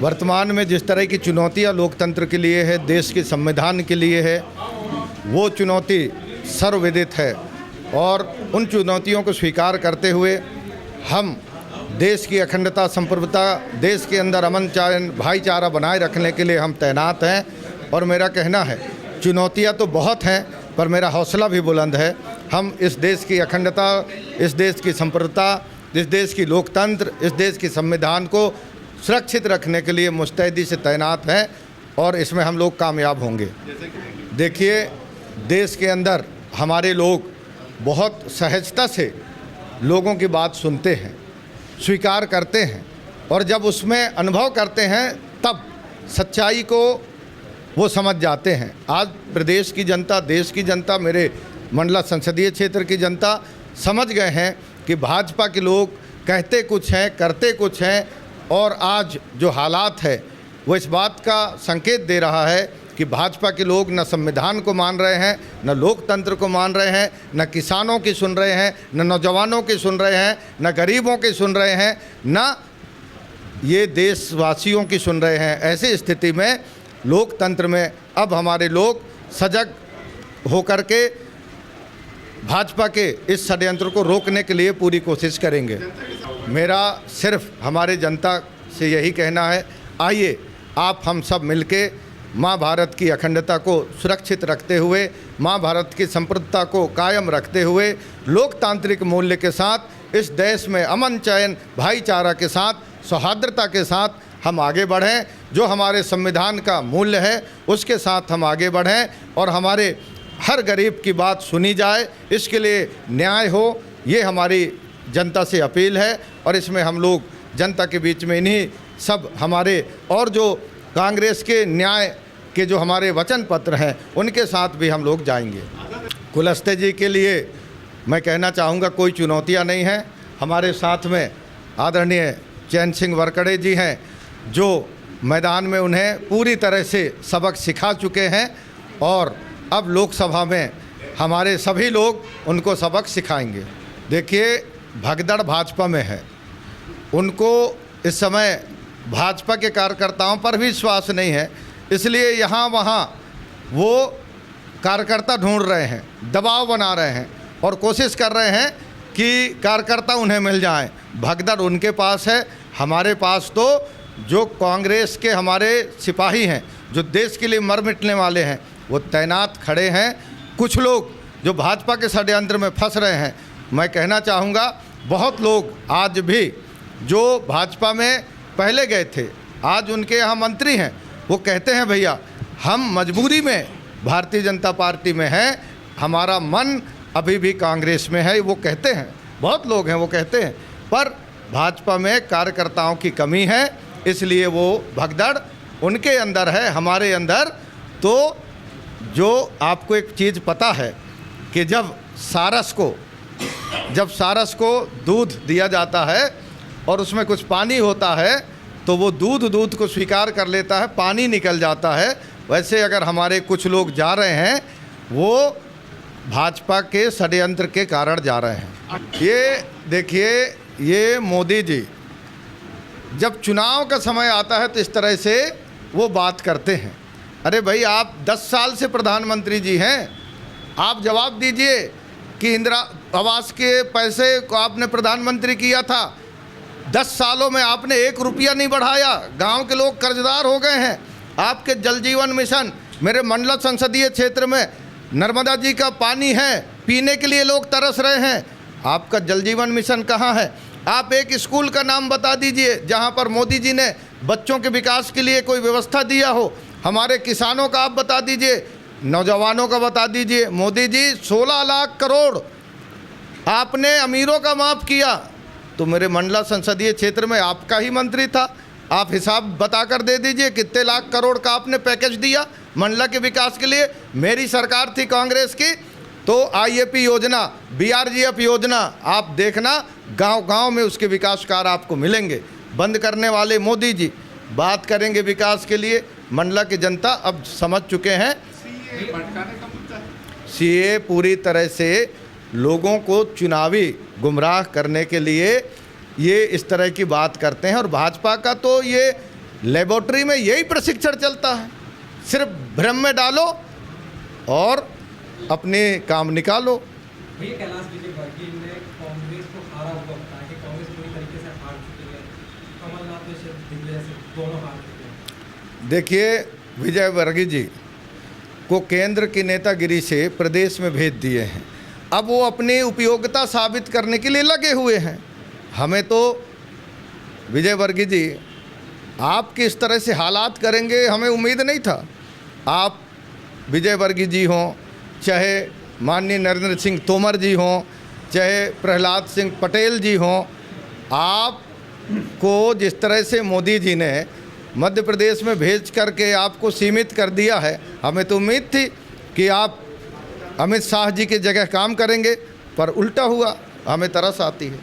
वर्तमान में जिस तरह की चुनौतियां लोकतंत्र के लिए है, देश के संविधान के लिए है, वो चुनौती सर्वविदित है। और उन चुनौतियों को स्वीकार करते हुए हम देश की अखंडता, संप्रभुता, देश के अंदर अमन चैन, भाईचारा बनाए रखने के लिए हम तैनात हैं। और मेरा कहना है, चुनौतियां तो बहुत हैं, पर मेरा हौसला भी बुलंद है। हम इस देश की अखंडता, इस देश की संप्रभुता, इस देश की लोकतंत्र, इस देश की संविधान को सुरक्षित रखने के लिए मुस्तैदी से तैनात हैं और इसमें हम लोग कामयाब होंगे। देखिए, देश के अंदर हमारे लोग बहुत सहजता से लोगों की बात सुनते हैं, स्वीकार करते हैं, और जब उसमें अनुभव करते हैं तब सच्चाई को वो समझ जाते हैं। आज प्रदेश की जनता, देश की जनता, मेरे मंडला संसदीय क्षेत्र की जनता समझ गए हैं कि भाजपा के लोग कहते कुछ हैं, करते कुछ हैं, और आज जो हालात है वो इस बात का संकेत दे रहा है कि भाजपा के लोग न संविधान को मान रहे हैं, न लोकतंत्र को मान रहे हैं, न किसानों की सुन रहे हैं, न नौजवानों की सुन रहे हैं, न गरीबों की सुन रहे हैं, न ये देशवासियों की सुन रहे हैं। ऐसी स्थिति में लोकतंत्र में अब हमारे लोग सजग होकर के भाजपा के इस षड्यंत्र को रोकने के लिए पूरी कोशिश करेंगे। मेरा सिर्फ हमारे जनता से यही कहना है, आइए आप हम सब मिलके माँ भारत की अखंडता को सुरक्षित रखते हुए, माँ भारत की संप्रभुता को कायम रखते हुए, लोकतांत्रिक मूल्य के साथ इस देश में अमन चैन, भाईचारा के साथ, सौहार्दता के साथ हम आगे बढ़ें। जो हमारे संविधान का मूल्य है उसके साथ हम आगे बढ़ें और हमारे हर गरीब की बात सुनी जाए, इसके लिए न्याय हो, ये हमारी जनता से अपील है। और इसमें हम लोग जनता के बीच में इन्हीं सब हमारे और जो कांग्रेस के न्याय के जो हमारे वचन पत्र हैं उनके साथ भी हम लोग जाएंगे। कुलस्ते जी के लिए मैं कहना चाहूँगा, कोई चुनौतियाँ नहीं हैं। हमारे साथ में आदरणीय चैन सिंह वरकड़े जी हैं, जो मैदान में उन्हें पूरी तरह से सबक सिखा चुके हैं और अब लोकसभा में हमारे सभी लोग उनको सबक सिखाएंगे। देखिए, भगदड़ भाजपा में है, उनको इस समय भाजपा के कार्यकर्ताओं पर भी विश्वास नहीं है, इसलिए यहाँ वहाँ वो कार्यकर्ता ढूंढ रहे हैं, दबाव बना रहे हैं और कोशिश कर रहे हैं कि कार्यकर्ता उन्हें मिल जाएं। भगदड़ उनके पास है, हमारे पास तो जो कांग्रेस के हमारे सिपाही हैं, जो देश के लिए मर मिटने वाले हैं, वो तैनात खड़े हैं। कुछ लोग जो भाजपा के षड्यंत्र में फंस रहे हैं, मैं कहना चाहूँगा, बहुत लोग आज भी जो भाजपा में पहले गए थे, आज उनके यहाँ मंत्री हैं, वो कहते हैं भैया हम मजबूरी में भारतीय जनता पार्टी में हैं, हमारा मन अभी भी कांग्रेस में है। वो कहते हैं, बहुत लोग हैं वो कहते हैं, पर भाजपा में कार्यकर्ताओं की कमी है, इसलिए वो भगदड़ उनके अंदर है, हमारे अंदर। तो जो आपको एक चीज़ पता है कि जब सारस को दूध दिया जाता है और उसमें कुछ पानी होता है तो वो दूध को स्वीकार कर लेता है, पानी निकल जाता है। वैसे अगर हमारे कुछ लोग जा रहे हैं, वो भाजपा के षड्यंत्र के कारण जा रहे हैं। ये देखिए, ये मोदी जी जब चुनाव का समय आता है तो इस तरह से वो बात करते हैं। अरे भाई, आप 10 साल से प्रधानमंत्री जी हैं, आप जवाब दीजिए कि इंदिरा आवास के पैसे को आपने प्रधानमंत्री किया था, 10 सालों में आपने 1 रुपया नहीं बढ़ाया, गांव के लोग कर्जदार हो गए हैं। आपके जल जीवन मिशन, मेरे मंडला संसदीय क्षेत्र में नर्मदा जी का पानी है, पीने के लिए लोग तरस रहे हैं, आपका जल जीवन मिशन कहाँ है? आप एक स्कूल का नाम बता दीजिए जहाँ पर मोदी जी ने बच्चों के विकास के लिए कोई व्यवस्था दिया हो। हमारे किसानों का आप बता दीजिए, नौजवानों का बता दीजिए। मोदी जी 16 लाख करोड़ आपने अमीरों का माफ़ किया, तो मेरे मंडला संसदीय क्षेत्र में आपका ही मंत्री था, आप हिसाब बताकर दे दीजिए कितने लाख करोड़ का आपने पैकेज दिया मंडला के विकास के लिए। मेरी सरकार थी कांग्रेस की, तो IAP योजना, BRGF योजना आप देखना, गांव-गांव में उसके विकास कार्य आपको मिलेंगे। बंद करने वाले मोदी जी बात करेंगे विकास के लिए। मंडला की जनता अब समझ चुके हैं। CA पूरी तरह से लोगों को चुनावी गुमराह करने के लिए ये इस तरह की बात करते हैं। और भाजपा का तो ये लेबोरेटरी में यही प्रशिक्षण चलता है, सिर्फ भ्रम में डालो और अपने काम निकालो। भैया कैलाश विजयवर्गीय ने कांग्रेस को हारा हुआ बताया कि कांग्रेस पूरी तरीके से हार चुकी है, कमलनाथ ने सिर्फ दिग्विजय से दोनों हार चुके हैं। देखिए, विजयवर्गीय जी को केंद्र की नेतागिरी से प्रदेश में भेज दिए हैं, अब वो अपनी उपयोगिता साबित करने के लिए लगे हुए हैं। हमें तो विजयवर्गीय जी आप किस तरह से हालात करेंगे हमें उम्मीद नहीं था। आप विजयवर्गीय जी हों, चाहे माननीय नरेंद्र सिंह तोमर जी हों, चाहे प्रहलाद सिंह पटेल जी हों, आपको जिस तरह से मोदी जी ने मध्य प्रदेश में भेज करके आपको सीमित कर दिया है, हमें तो उम्मीद थी कि आप अमित शाह जी की जगह काम करेंगे, पर उल्टा हुआ। हमें तरस आती है।